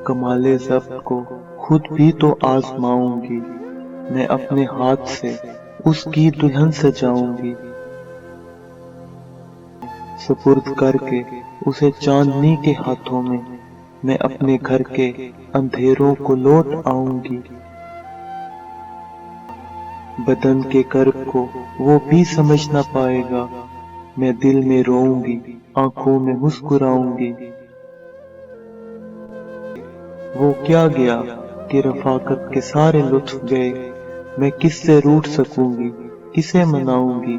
کمالِ ضبط کو خود بھی تو آزماؤں گی، میں اپنے ہاتھ سے اس کی دلہن سجاؤں گی، سپرد کر کے اسے چاندنی کے ہاتھوں میں اپنے گھر کے اندھیروں کو لوٹ آؤں گی، بدن کے کرب کو وہ بھی سمجھ نہ پائے گا، میں دل میں روؤں گی، آنکھوں میں مسکراؤں گی، وہ کیا گیا کہ رفاقت کے سارے لطف گئے، میں کس سے روٹھ سکوں گی، کسے مناؤں گی،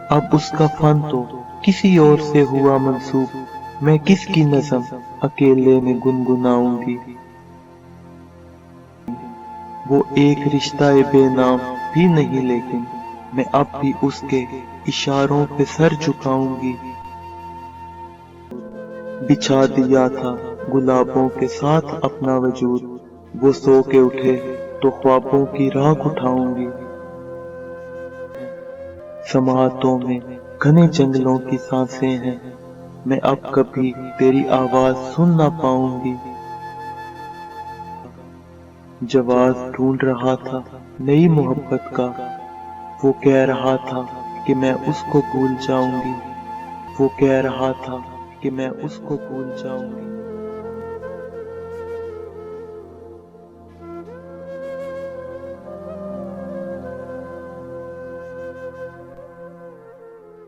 اب اس کا فن تو کسی اور سے ہوا منسوب، میں کس کی نظم اکیلے میں گنگناؤں گی، وہ ایک رشتہ بے نام بھی نہیں لیکن میں اب بھی اس کے اشاروں پہ سر جھکاؤں گی، بچھا دیا تھا گلابوں کے ساتھ اپنا وجود، وہ سو کے اٹھے تو خوابوں کی راکھ اٹھاؤں گی، سماعتوں میں گھنے جنگلوں کی سانسیں ہیں، میں اب کبھی تیری آواز سن نہ پاؤں گی، جواز ڈھونڈ رہا تھا نئی محبت کا، وہ کہہ رہا تھا کہ میں اس کو بھول جاؤں گی، وہ کہہ رہا تھا کہ میں اس کو بھول جاؤں گی۔